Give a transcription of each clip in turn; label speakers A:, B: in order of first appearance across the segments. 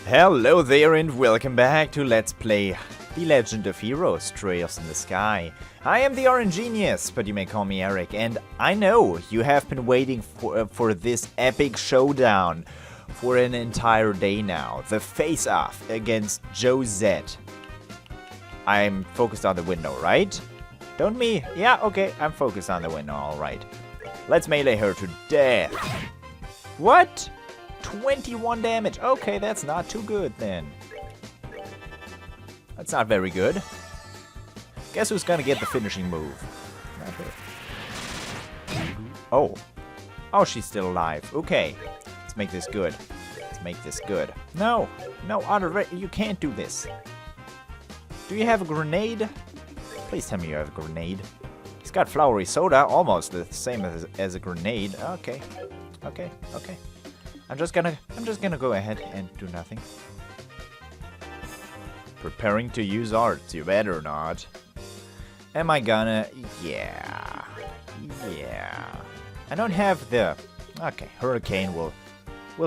A: Hello there and welcome back to Let's Play The Legend of Heroes, Trails in the Sky. I am the RNGenius, but you may call me Eric, and I know you have been waiting for this epic showdown for an entire day now. The face-off against Josette. I'm focused on the window, right? Don't me? Yeah, okay, I'm focused on the window, alright. Let's melee her to death. What? 21 damage. Okay, that's not too good then. That's not very good. Guess who's gonna get the finishing move? Not her. Oh. Oh, she's still alive. Okay. Let's make this good. Let's make this good. No. No, you can't do this. Do you have a grenade? Please tell me you have a grenade. He's got flowery soda, almost the same as a grenade. Okay. Okay, okay. I'm just gonna go ahead and do nothing. Preparing to use arts, you better not. Am I gonna? Yeah. Yeah. I don't have the... Okay, Hurricane will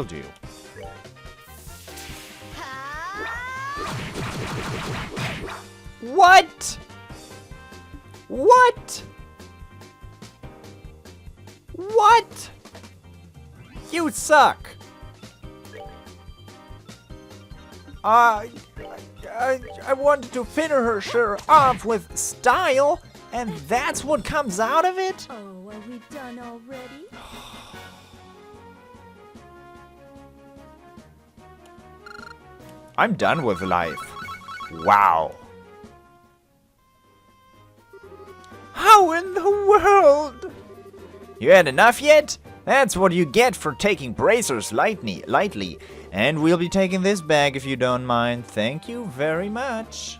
A: do. What? What? What? You suck! I wanted to finish her off with style, and that's what comes out of it?
B: Oh, are we done already?
A: I'm done with life. Wow. How in the world? You had enough yet? That's what you get for taking bracers lightly. And we'll be taking this bag if you don't mind. Thank you very much.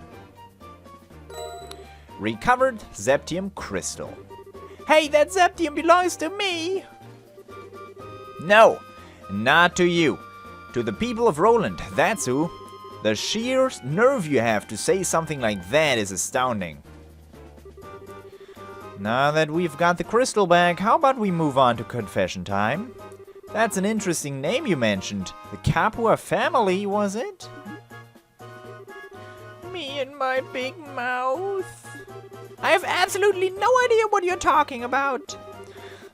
A: Recovered Zeptium Crystal. Hey, that Zeptium belongs to me! No, not to you. To the people of Roland, that's who. The sheer nerve you have to say something like that is astounding. Now that we've got the crystal back, how about we move on to confession time? That's an interesting name you mentioned. The Capua family, was it? Me and my big mouth. I have absolutely no idea what you're talking about.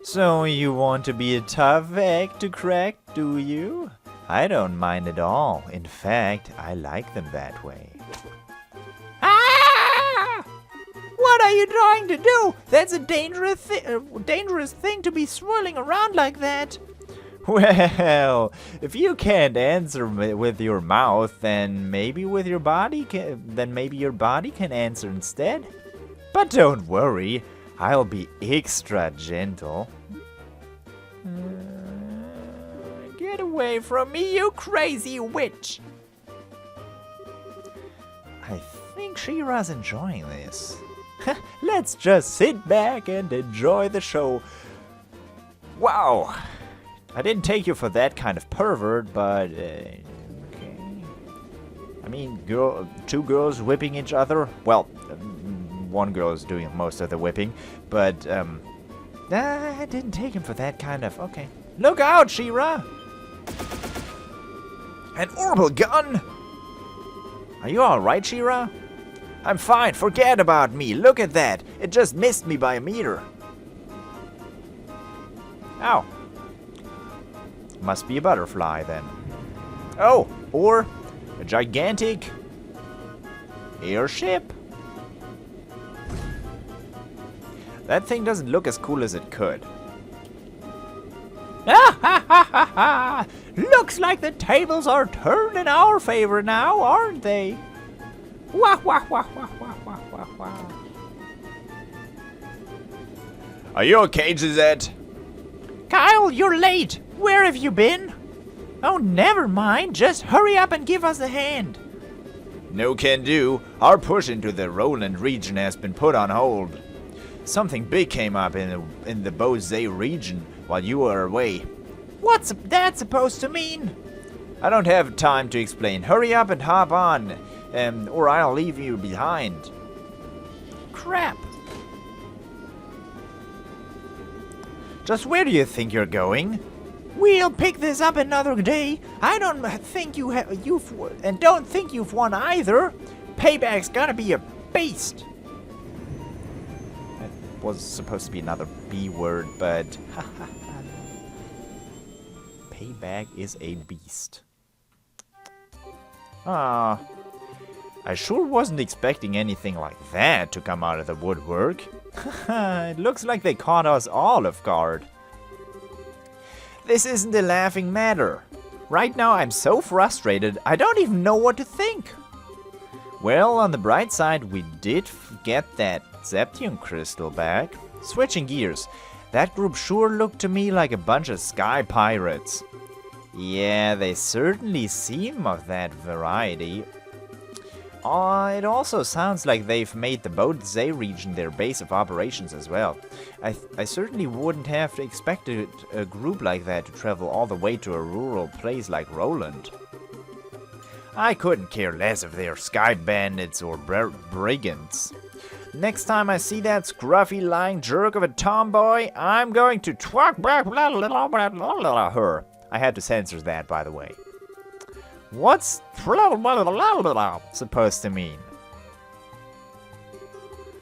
A: So you want to be a tough egg to crack, do you? I don't mind at all. In fact, I like them that way. What are you trying to do? That's a dangerous thing to be swirling around like that. Well, if you can't answer with your mouth, then maybe with your body maybe your body can answer instead. But don't worry, I'll be extra gentle. Get away from me, you crazy witch! I think She-Ra's enjoying this. Let's just sit back and enjoy the show. Wow. I didn't take you for that kind of pervert, but... okay. I mean, two girls whipping each other. Well, one girl is doing most of the whipping, but... I didn't take him for that kind of... Okay. Look out, She-Ra! An orbital gun! Are you alright, She-Ra? I'm fine, forget about me. Look at that. It just missed me by a meter. Ow. Must be a butterfly then. Oh, or a gigantic airship. That thing doesn't look as cool as it could. Ah, ha, ha, ha, ha. Looks like the tables are turned in our favor now, aren't they? Wah, wah, wah, wah, wah, wah, wah, wah. Are you okay, Gisette? Kyle, you're late. Where have you been? Oh, never mind. Just hurry up and give us a hand. No can do. Our push into the Roland region has been put on hold. Something big came up in the Bozay region while you were away. What's that supposed to mean? I don't have time to explain. Hurry up and hop on. Or I'll leave you behind. Crap. Just where do you think you're going? We'll pick this up another day. I don't think don't think you've won either. Payback's gonna be a beast. That was supposed to be another B word, but payback is a beast. Ah, I sure wasn't expecting anything like that to come out of the woodwork. It looks like they caught us all off guard. This isn't a laughing matter. Right now I'm so frustrated, I don't even know what to think. Well, on the bright side, we did get that Zeptium crystal back. Switching gears, that group sure looked to me like a bunch of sky pirates. Yeah, they certainly seem of that variety. It also sounds like they've made the Bodensee region their base of operations as well. I certainly wouldn't have expected a group like that to travel all the way to a rural place like Roland. I couldn't care less if they're sky bandits or brigands. Next time I see that scruffy lying jerk of a tomboy, I'm going to twak her. I had to censor that, by the way. What's supposed to mean?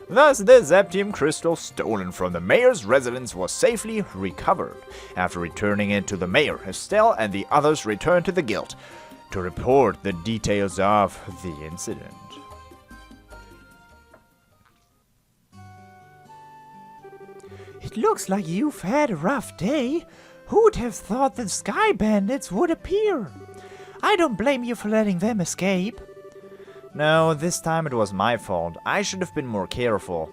A: Thus, the Zeptium crystal stolen from the mayor's residence was safely recovered. After returning it to the mayor, Estelle and the others returned to the guild to report the details of the incident. It looks like you've had a rough day. Who'd have thought the sky bandits would appear? I don't blame you for letting them escape. No, this time it was my fault. I should have been more careful.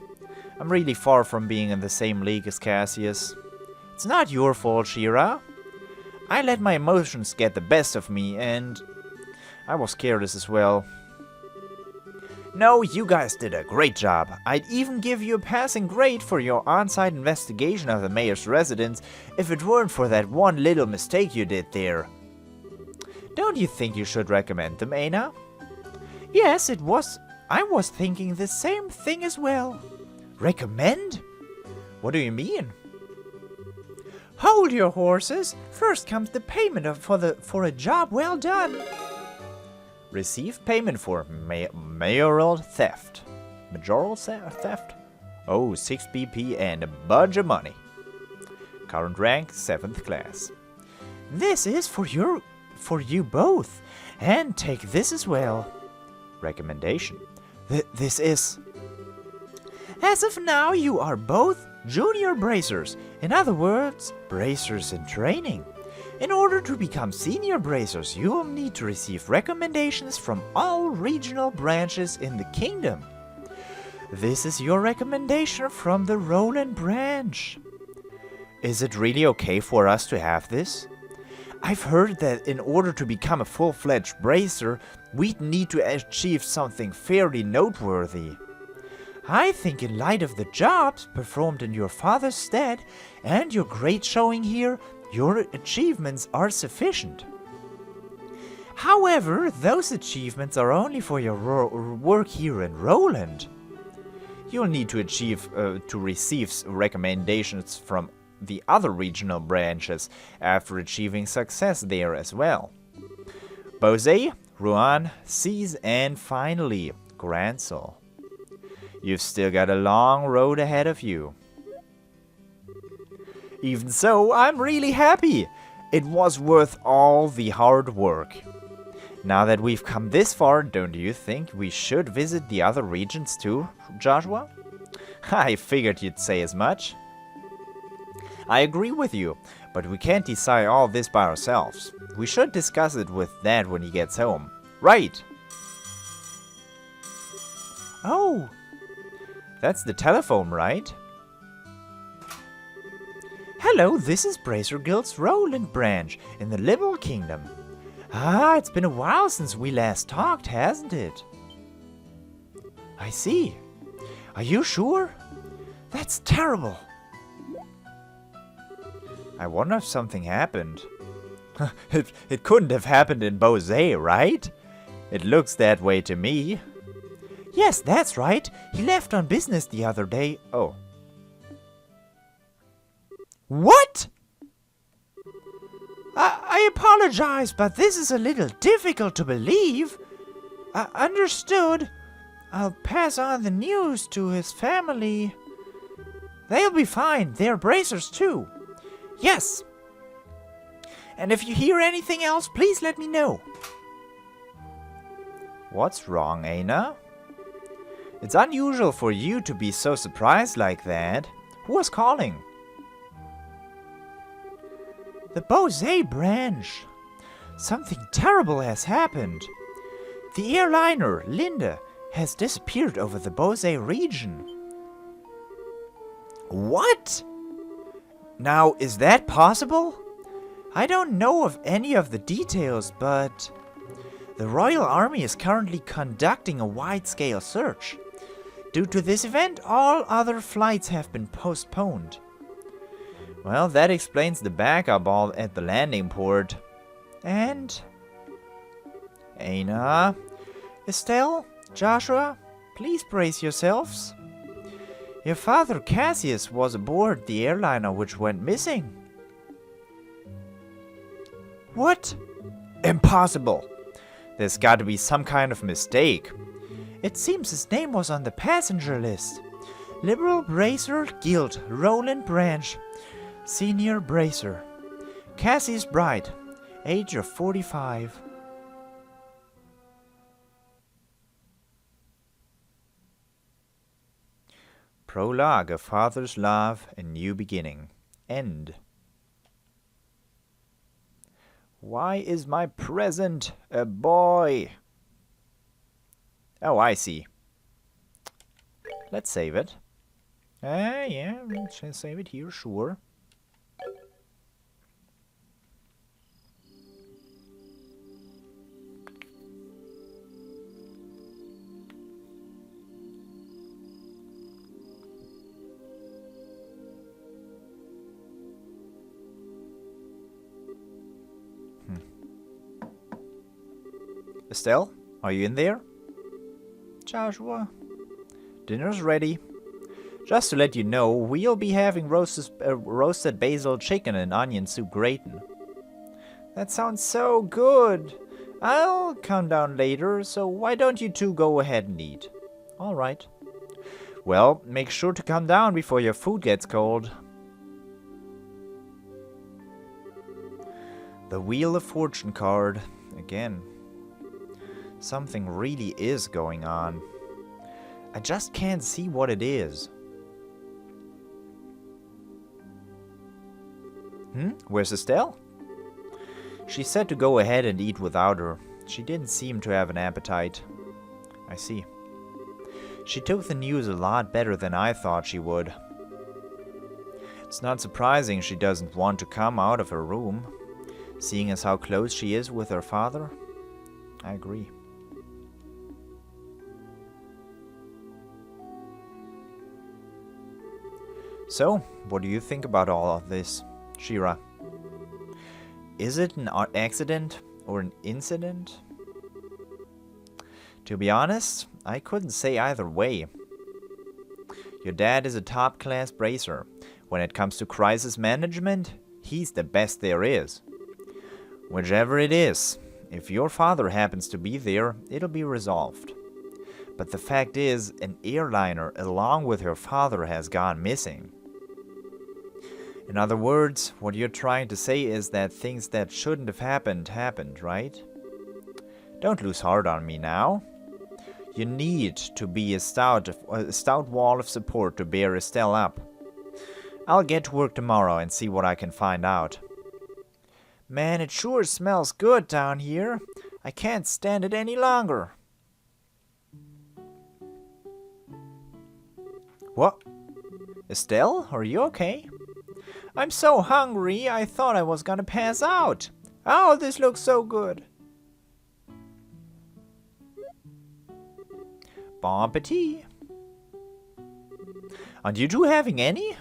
A: I'm really far from being in the same league as Cassius. It's not your fault, Shira. I let my emotions get the best of me, and I was careless as well. No, you guys did a great job. I'd even give you a passing grade for your on-site investigation of the mayor's residence if it weren't for that one little mistake you did there. Don't you think you should recommend them, Aina? Yes, it was. I was thinking the same thing as well. Recommend? What do you mean? Hold your horses. First comes the payment for a job well done. Receive payment for mayoral theft. Majoral theft? Oh, 6 BP and a bunch of money. Current rank, 7th class. This is for you both. And take this as well. Recommendation. This is... As of now, you are both junior bracers. In other words, bracers in training. In order to become senior bracers, you will need to receive recommendations from all regional branches in the kingdom. This is your recommendation from the Roland branch. Is it really okay for us to have this? I've heard that in order to become a full-fledged bracer, we'd need to achieve something fairly noteworthy. I think in light of the jobs performed in your father's stead and your great showing here, your achievements are sufficient. However, those achievements are only for your work here in Roland. You'll need to receive recommendations from the other regional branches after achieving success there as well. Bose, Rouen, Seas, and finally, Gransel. You've still got a long road ahead of you. Even so, I'm really happy. It was worth all the hard work. Now that we've come this far, don't you think we should visit the other regions too, Joshua? I figured you'd say as much. I agree with you, but we can't decide all this by ourselves. We should discuss it with Dad when he gets home. Right! Oh! That's the telephone, right? Hello, this is Bracer Guild's Roland branch in the Liberal Kingdom. Ah, it's been a while since we last talked, hasn't it? I see. Are you sure? That's terrible. I wonder if something happened. It couldn't have happened in Bose, right? It looks that way to me. Yes, that's right. He left on business the other day. Oh. I apologize, but this is a little difficult to believe. Understood. I'll pass on the news to his family. They'll be fine. They're bracers too. Yes. And if you hear anything else, please let me know. What's wrong, Aina? It's unusual for you to be so surprised like that. Who was calling? The Bose branch. Something terrible has happened. The airliner, Linda, has disappeared over the Bose region. What? Now, is that possible? I don't know of any of the details, but the Royal Army is currently conducting a wide-scale search. Due to this event, all other flights have been postponed. Well, that explains the backup all at the landing port. And Aina, Estelle, Joshua, please brace yourselves. Your father Cassius was aboard the airliner which went missing. What? Impossible. There's got to be some kind of mistake. It seems his name was on the passenger list. Liberal Bracer Guild, Roland Branch, Senior Bracer. Cassius Bright, age of 45. Prologue: A Father's Love, A New Beginning. End. Why is my present a boy? Oh, I see. Let's save it. Yeah, let's save it here, sure. Estelle, are you in there? Joshua, dinner's ready. Just to let you know, we'll be having roasted basil chicken and onion soup gratin. That sounds so good. I'll come down later, so why don't you two go ahead and eat? All right. Well, make sure to come down before your food gets cold. The Wheel of Fortune card. Again. Something really is going on. I just can't see what it is. Where's Estelle? She said to go ahead and eat without her. She didn't seem to have an appetite. I see. She took the news a lot better than I thought she would. It's not surprising she doesn't want to come out of her room, seeing as how close she is with her father. I agree. So, what do you think about all of this, Shira? Is it an accident or an incident? To be honest, I couldn't say either way. Your dad is a top-class bracer. When it comes to crisis management, he's the best there is. Whichever it is, if your father happens to be there, it'll be resolved. But the fact is, an airliner along with her father has gone missing. In other words, what you're trying to say is that things that shouldn't have happened, happened, right? Don't lose heart on me now. You need to be a stout wall of support to bear Estelle up. I'll get to work tomorrow and see what I can find out. Man, it sure smells good down here. I can't stand it any longer. What? Estelle, are you okay? I'm so hungry, I thought I was gonna pass out. Oh, this looks so good. Bon appetit. Aren't you two having any?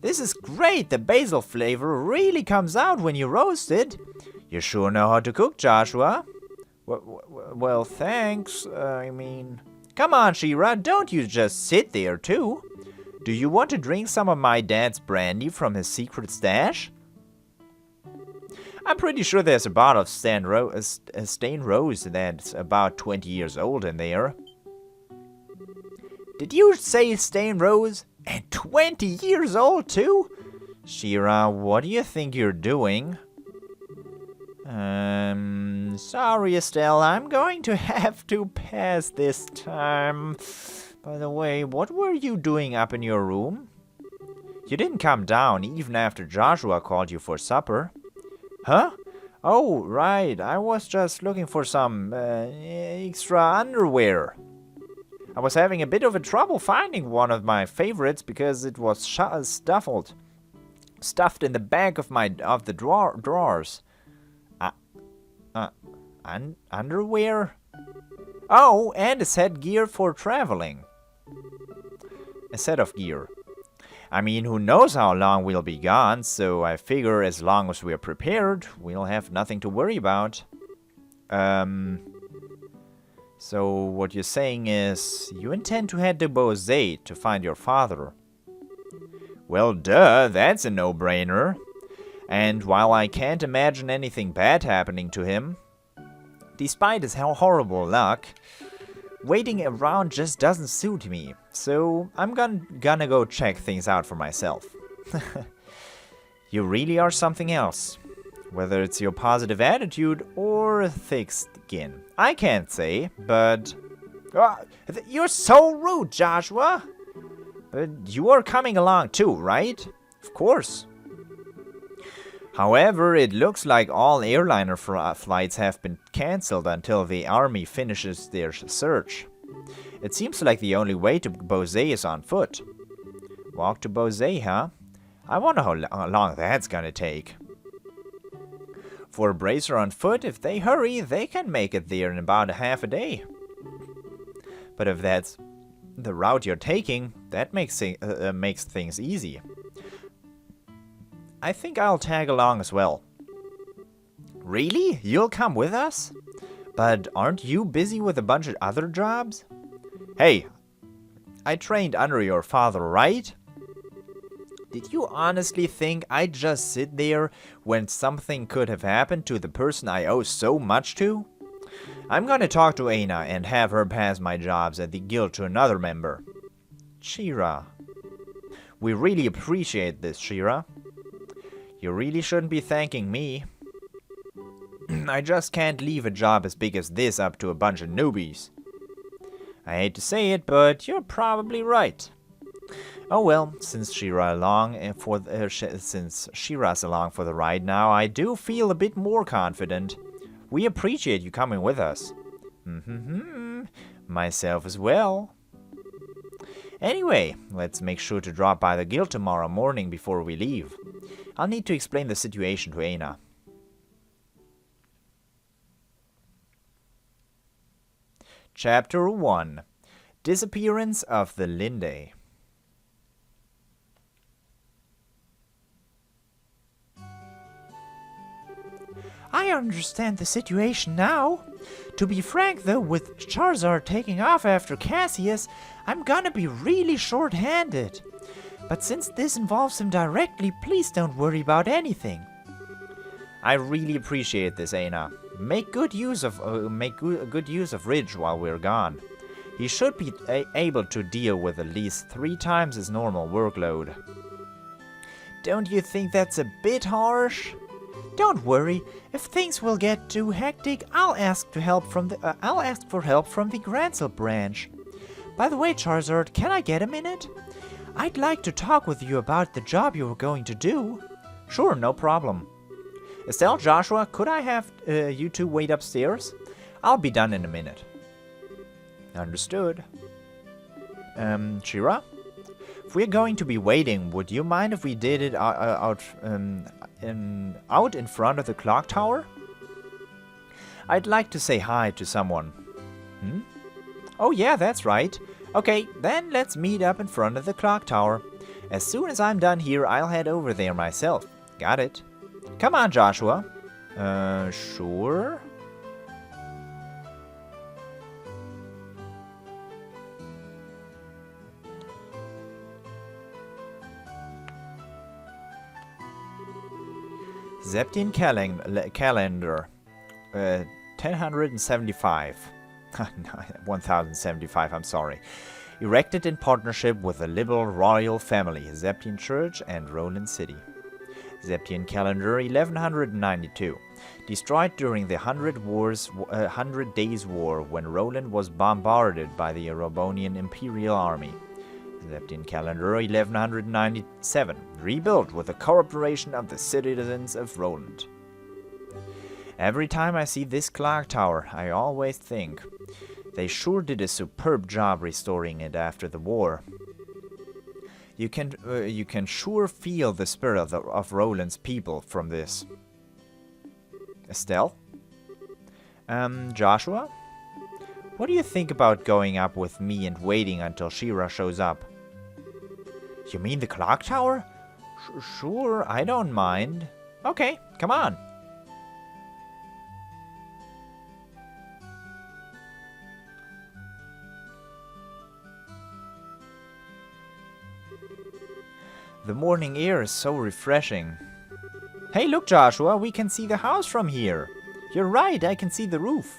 A: This is great. The basil flavor really comes out when you roast it. You sure know how to cook, Joshua. Well, thanks. Come on, Shira, don't you just sit there, too. Do you want to drink some of my dad's brandy from his secret stash? I'm pretty sure there's a bottle of Stain Rose that's about 20 years old in there. Did you say Stain Rose? And 20 years old too? Shira, what do you think you're doing? Sorry, Estelle, I'm going to have to pass this time. By the way, what were you doing up in your room? You didn't come down even after Joshua called you for supper. Huh? Oh, right, I was just looking for some extra underwear. I was having a bit of a trouble finding one of my favorites because it was stuffed in the back of the drawers. Underwear? Oh, and a set gear for traveling. A set of gear. I mean, who knows how long we'll be gone, so I figure as long as we're prepared, we'll have nothing to worry about. So what you're saying is, you intend to head to Bose to find your father. Well, duh, that's a no-brainer. And while I can't imagine anything bad happening to him, despite his horrible luck, waiting around just doesn't suit me. So I'm gonna go check things out for myself. You really are something else. Whether it's your positive attitude or thick skin, I can't say, but... you're so rude, Joshua! But you are coming along too, right? Of course. However, it looks like all airliner flights have been cancelled until the army finishes their search. It seems like the only way to Bose is on foot. Walk to Bose, huh? I wonder how long that's gonna take. For a bracer on foot, if they hurry, they can make it there in about half a day. But if that's the route you're taking, that makes things easy. I think I'll tag along as well. Really? You'll come with us? But aren't you busy with a bunch of other jobs? Hey, I trained under your father, right? Did you honestly think I'd just sit there when something could have happened to the person I owe so much to? I'm gonna talk to Aina and have her pass my jobs at the guild to another member. Shira. We really appreciate this, Shira. You really shouldn't be thanking me. I just can't leave a job as big as this up to a bunch of newbies. I hate to say it, but you're probably right. Oh well, since Shira's along for the ride now, I do feel a bit more confident. We appreciate you coming with us. Myself as well. Anyway, let's make sure to drop by the guild tomorrow morning before we leave. I'll need to explain the situation to Aina. Chapter 1. Disappearance of the Linde. I understand the situation now. To be frank though, with Charizard taking off after Cassius, I'm gonna be really short-handed. But since this involves him directly, please don't worry about anything. I really appreciate this, Aina. Make good use of Ridge while we're gone. He should be able to deal with at least 3 times his normal workload. Don't you think that's a bit harsh? Don't worry. If things will get too hectic, I'll ask for help from the Gransel branch. By the way, Charizard, can I get a minute? I'd like to talk with you about the job you were going to do. Sure, no problem. Estelle, Joshua, could I have you two wait upstairs? I'll be done in a minute. Understood. Shira? If we're going to be waiting, would you mind if we did it out in front of the clock tower? I'd like to say hi to someone. Oh yeah, that's right. Okay, then let's meet up in front of the clock tower. As soon as I'm done here, I'll head over there myself. Got it. Come on, Joshua. Sure. Zeptian calendar. 1075. 1075, I'm sorry. Erected in partnership with the liberal royal family, Zeptian Church and Roland City. Zeptian calendar 1192. Destroyed during the 100 Days War when Roland was bombarded by the Erobonian Imperial Army. Zeptian calendar 1197. Rebuilt with the cooperation of the citizens of Roland. Every time I see this clock tower, I always think, they sure did a superb job restoring it after the war. You can sure feel the spirit of Roland's people from this. Estelle? Joshua? What do you think about going up with me and waiting until Shira shows up? You mean the clock tower? Sure, I don't mind. Okay, come on. The morning air is so refreshing. Hey, look, Joshua, we can see the house from here. You're right, I can see the roof.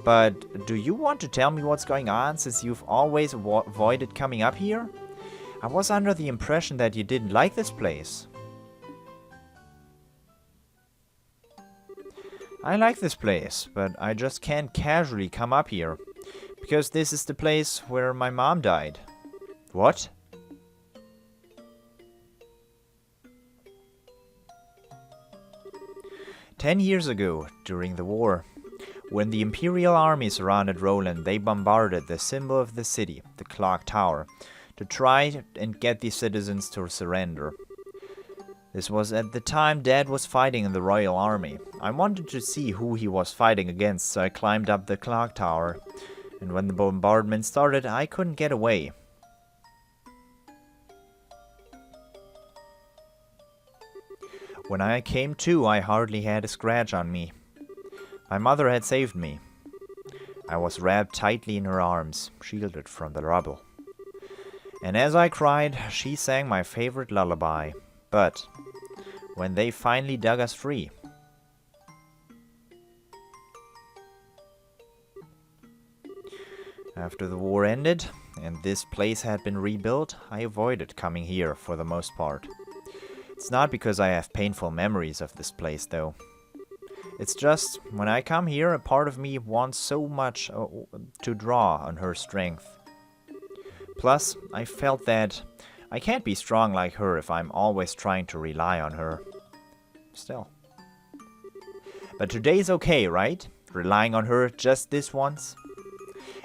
A: But do you want to tell me what's going on since you've always avoided coming up here? I was under the impression that you didn't like this place. I like this place, but I just can't casually come up here. Because this is the place where my mom died. What? "10 years ago, during the war, when the Imperial army surrounded Roland, they bombarded the symbol of the city, the clock tower, to try and get the citizens to surrender. This was at the time Dad was fighting in the Royal Army. I wanted to see who he was fighting against, so I climbed up the clock tower, and when the bombardment started, I couldn't get away. When I came to, I hardly had a scratch on me. My mother had saved me. I was wrapped tightly in her arms, shielded from the rubble. And as I cried, she sang my favorite lullaby. But when they finally dug us free, after the war ended and this place had been rebuilt, I avoided coming here for the most part. It's not because I have painful memories of this place, though. It's just, when I come here, a part of me wants so much to draw on her strength. Plus, I felt that I can't be strong like her if I'm always trying to rely on her. Still. But today's okay, right? Relying on her just this once?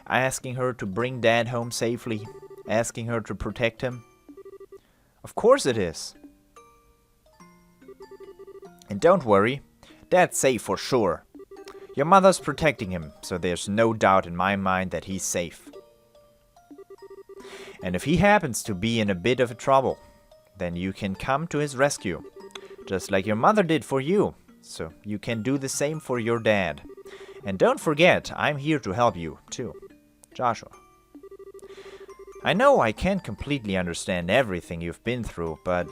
A: Asking her to bring Dad home safely? Asking her to protect him? Of course it is. And don't worry, Dad's safe for sure. Your mother's protecting him, so there's no doubt in my mind that he's safe. And if he happens to be in a bit of trouble, then you can come to his rescue, just like your mother did for you, so you can do the same for your dad. And don't forget, I'm here to help you, too. Joshua. I know I can't completely understand everything you've been through, but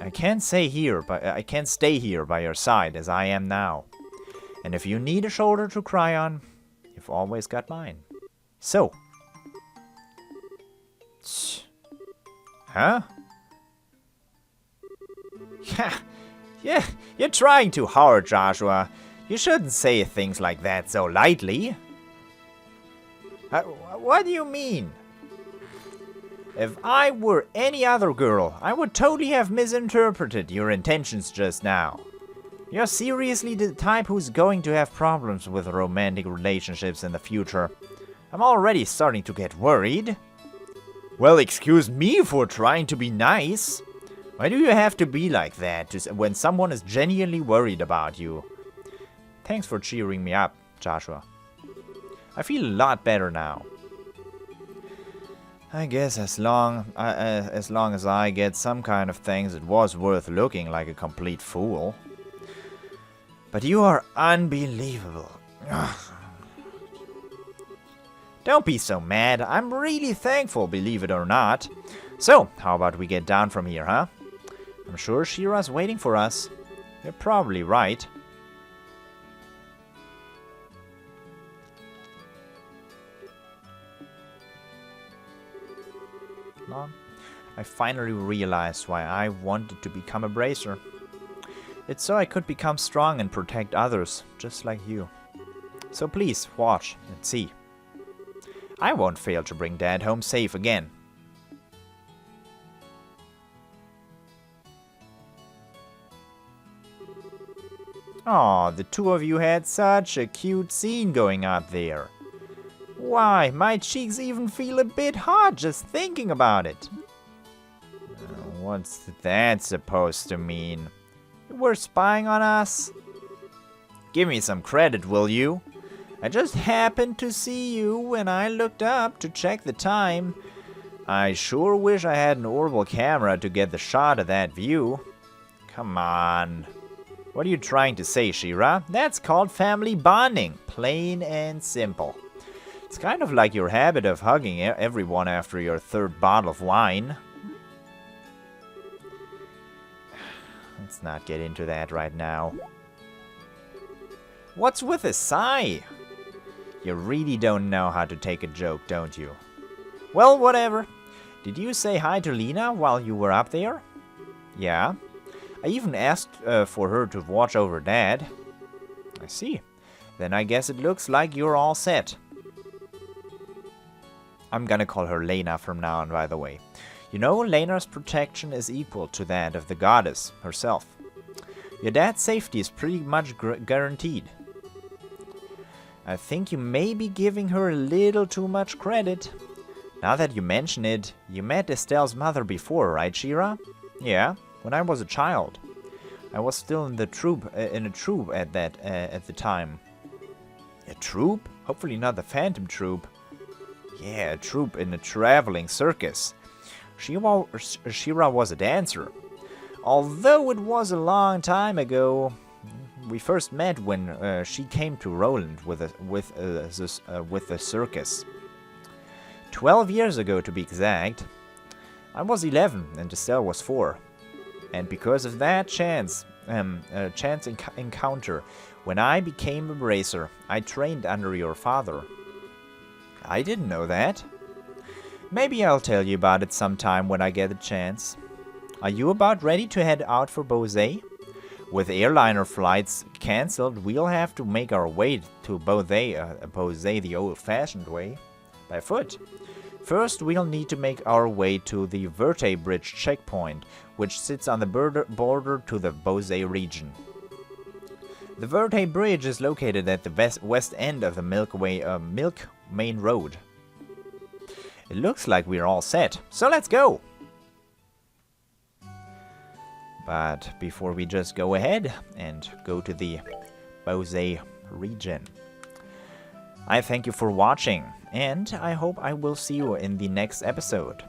A: I can't stay here by your side as I am now. And if you need a shoulder to cry on, you've always got mine. So. Huh? Yeah, you're trying too hard, Joshua. You shouldn't say things like that so lightly. What do you mean? If I were any other girl, I would totally have misinterpreted your intentions just now. You're seriously the type who's going to have problems with romantic relationships in the future. I'm already starting to get worried. Well, excuse me for trying to be nice. Why do you have to be like that when someone is genuinely worried about you? Thanks for cheering me up, Joshua. I feel a lot better now. I guess as long as I get some kind of things, it was worth looking like a complete fool. But you are unbelievable. Don't be so mad. I'm really thankful, believe it or not. So, how about we get down from here, huh? I'm sure Shira's waiting for us. You're probably right. Well, I finally realized why I wanted to become a bracer. It's so I could become strong and protect others, just like you. So please, watch and see. I won't fail to bring Dad home safe again. Aw, the two of you had such a cute scene going out there. Why, my cheeks even feel a bit hot just thinking about it. What's that supposed to mean? You were spying on us? Give me some credit, will you? I just happened to see you when I looked up to check the time. I sure wish I had an orbital camera to get the shot of that view. Come on. What are you trying to say, She-Ra? That's called family bonding. Plain and simple. It's kind of like your habit of hugging everyone after your third bottle of wine. Let's not get into that right now. What's with a sigh? You really don't know how to take a joke, don't you? Well, whatever. Did you say hi to Lena while you were up there? Yeah. I even asked for her to watch over Dad. I see. Then I guess it looks like you're all set. I'm gonna call her Lena from now on, by the way. You know, Lena's protection is equal to that of the goddess herself. Your dad's safety is pretty much guaranteed. I think you may be giving her a little too much credit. Now that you mention it, you met Estelle's mother before, right, She-Ra? Yeah, when I was a child. I was still in a troop at the time. A troop? Hopefully not the Phantom Troop. Yeah, a troop in a traveling circus. She-Ra was a dancer. Although it was a long time ago, we first met when she came to Roland with the circus. 12 years ago, to be exact. I was 11 and Estelle was 4. And because of that chance encounter, when I became a bracer, I trained under your father. I didn't know that. Maybe I'll tell you about it sometime when I get a chance. Are you about ready to head out for Bozay? With airliner flights cancelled, we'll have to make our way to Bozay the old-fashioned way, by foot. First, we'll need to make our way to the Verte Bridge checkpoint, which sits on the border to the Bozay region. The Verte Bridge is located at the west end of the Milk Main Road. It looks like we're all set, so let's go! But before we just go ahead and go to the Bozay region, I thank you for watching, and I hope I will see you in the next episode.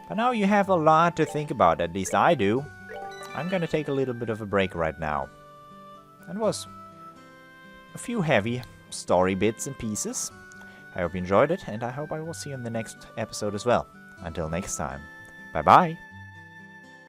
A: But now you have a lot to think about, at least I do. I'm gonna take a little bit of a break right now. It was a few heavy story bits and pieces. I hope you enjoyed it, and I hope I will see you in the next episode as well. Until next time, bye bye!